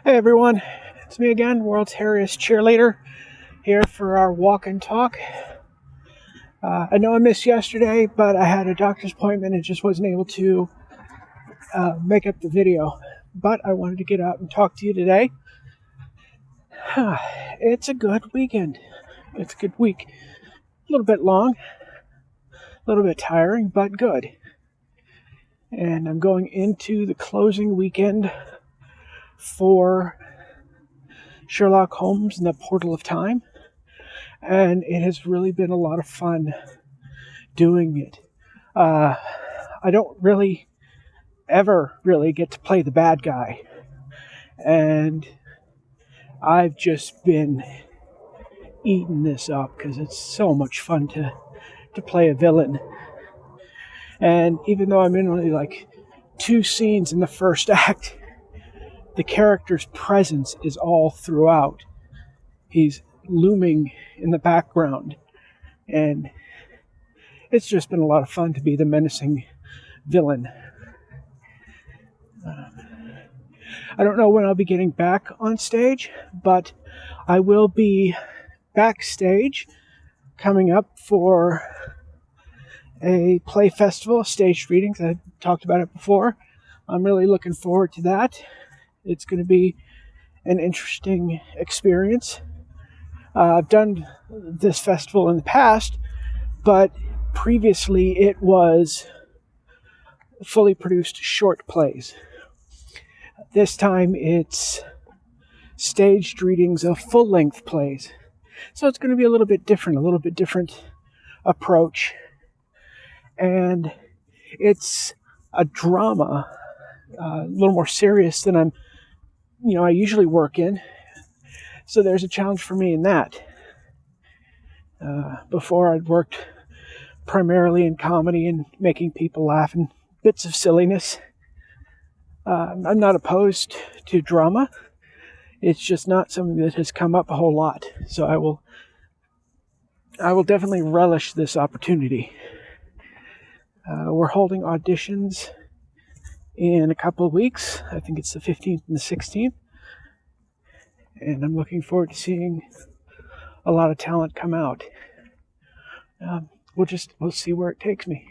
Hey everyone, it's me again, World's Hairiest Cheerleader, here for our walk and talk. I know I missed yesterday, but I had a doctor's appointment and just wasn't able to make up the video. But I wanted to get out and talk to you today. It's a good weekend. It's a good week. A little bit long, a little bit tiring, but good. And I'm going into the closing weekend for Sherlock Holmes and the Portal of Time, and it has really been a lot of fun doing it. I don't really ever get to play the bad guy, and I've just been eating this up because it's so much fun to play a villain. And even though I'm in only like 2 scenes in the first act, the character's presence is all throughout. He's looming in the background, and it's just been a lot of fun to be the menacing villain. I don't know when I'll be getting back on stage, but I will be backstage coming up for a play festival, staged readings. I talked about it before. I'm really looking forward to that. It's going to be an interesting experience. I've done this festival in the past, but previously it was fully produced short plays. This time it's staged readings of full-length plays. So it's going to be a little bit different approach. And it's a drama, a little more serious than I usually work in. So there's a challenge for me in that. Before I'd worked primarily in comedy and making people laugh and bits of silliness. I'm not opposed to drama. It's just not something that has come up a whole lot. So I will definitely relish this opportunity. We're holding auditions in a couple of weeks. I think it's the 15th and the 16th. And I'm looking forward to seeing a lot of talent come out. We'll see where it takes me.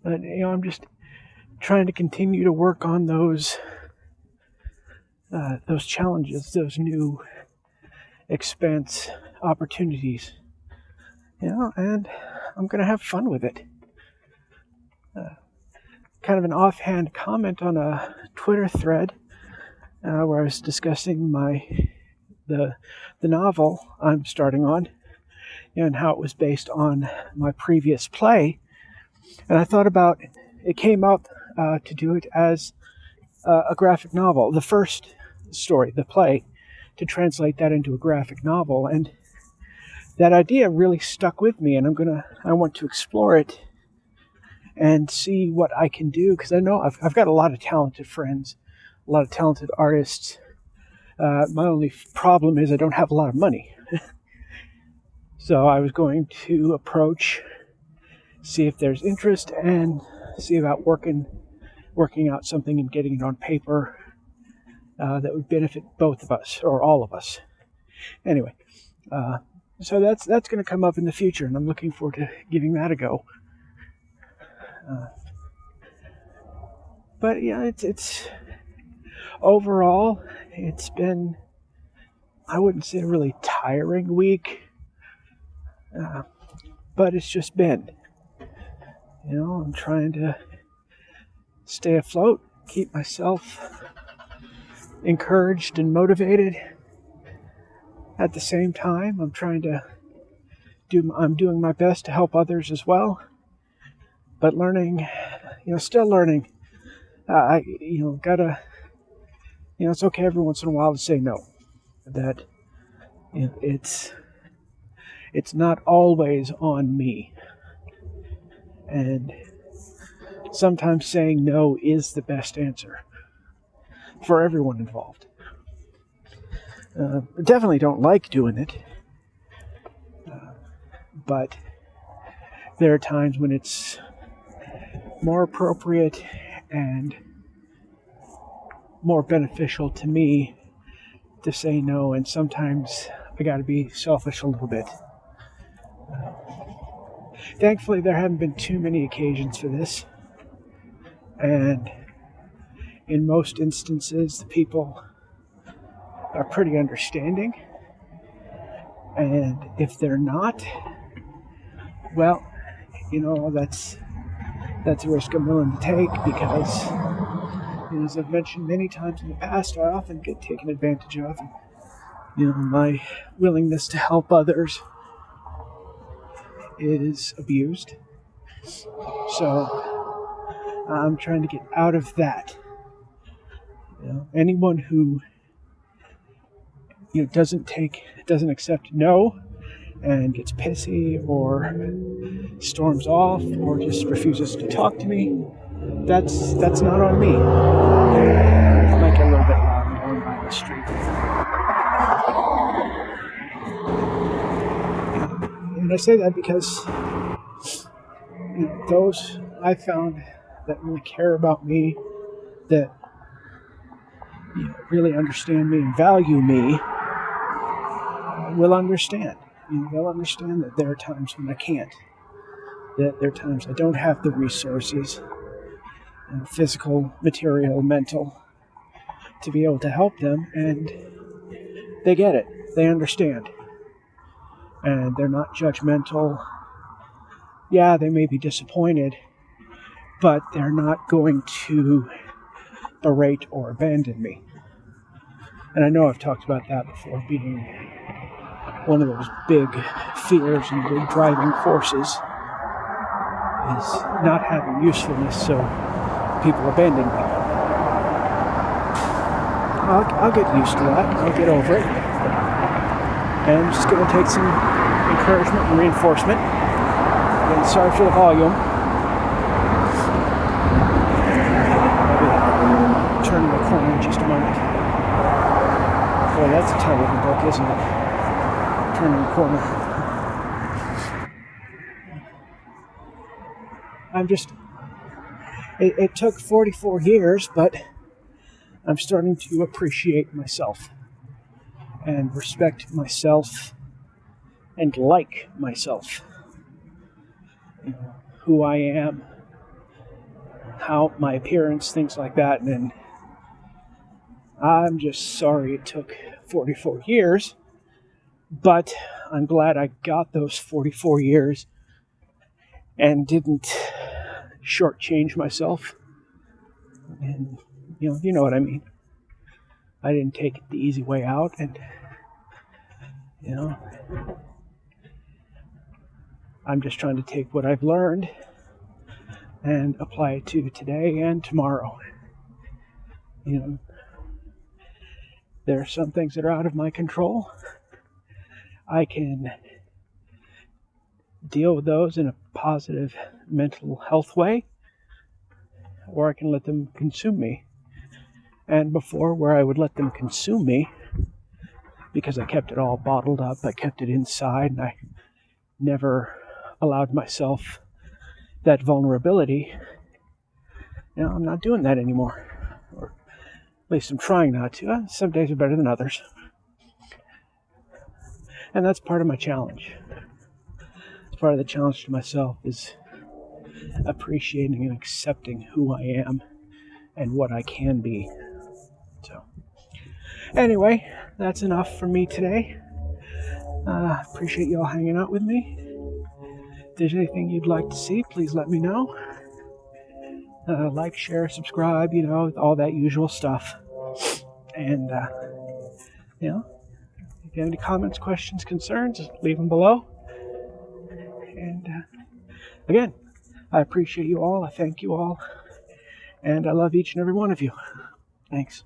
But I'm just trying to continue to work on those challenges, those new expense opportunities. And I'm going to have fun with it. Kind of an offhand comment on a Twitter thread where I was discussing the novel I'm starting on, and how it was based on my previous play. And I thought about, it came up to do it as a graphic novel, the first story, the play, to translate that into a graphic novel. And that idea really stuck with me, and I want to explore it and see what I can do, because I know I've got a lot of talented friends, a lot of talented artists. My only problem is I don't have a lot of money. So I was going to approach, see if there's interest, and see about working out something and getting it on paper that would benefit both of us, or all of us. Anyway, so that's going to come up in the future, and I'm looking forward to giving that a go. But yeah, it's overall, it's been, I wouldn't say a really tiring week, but it's just been, I'm trying to stay afloat, keep myself encouraged and motivated. At the same time, I'm doing my best to help others as well, but learning, still learning. It's okay every once in a while to say no. That it's not always on me. And sometimes saying no is the best answer for everyone involved. I definitely don't like doing it. But there are times when it's more appropriate and more beneficial to me to say no, and sometimes I got to be selfish a little bit. Thankfully, there haven't been too many occasions for this, and in most instances, the people are pretty understanding, and if they're not, well, that's a risk I'm willing to take because, as I've mentioned many times in the past, I often get taken advantage of. And, my willingness to help is abused. So I'm trying to get out of that. Anyone who doesn't accept no and gets pissy or storms off or just refuses to talk to me, that's not on me. I might get a little bit loud going by the street. And I say that because those I found that really care about me, that really understand me and value me, will understand. They'll understand that there are times when I can't. That there are times I don't have the resources, physical, material, mental, to be able to help them, and they get it. They understand. And they're not judgmental. Yeah, they may be disappointed, but they're not going to berate or abandon me. And I know I've talked about that before, being one of those big fears and big driving forces is not having usefulness, so people abandon me. I'll get used to that. I'll get over it. And I'm just going to take some encouragement and reinforcement. Again, sorry for the volume. I'll be turning the corner in just a moment. Boy, that's a title of a book, isn't it? Turning the corner. It took 44 years, but I'm starting to appreciate myself and respect myself and like myself. Who I am, how my appearance, things like that. And I'm just sorry it took 44 years, but I'm glad I got those 44 years and didn't shortchange myself. And you know what I mean. I didn't take the easy way out, and I'm just trying to take what I've learned and apply it to today and tomorrow. There are some things that are out of my control. I can deal with those in a positive mental health way, or I can let them consume me. And before, where I would let them consume me, because I kept it all bottled up, I kept it inside, and I never allowed myself that vulnerability, I'm not doing that anymore. Or at least I'm trying not to. Some days are better than others. And that's part of my challenge. Part of the challenge to myself is appreciating and accepting who I am and what I can be. So, anyway, that's enough for me today. Appreciate y'all hanging out with me. If there's anything you'd like to see, please let me know. Like, share, subscribe, all that usual stuff. And, if you have any comments, questions, concerns, leave them below. And again, I appreciate you all. I thank you all. And I love each and every one of you. Thanks.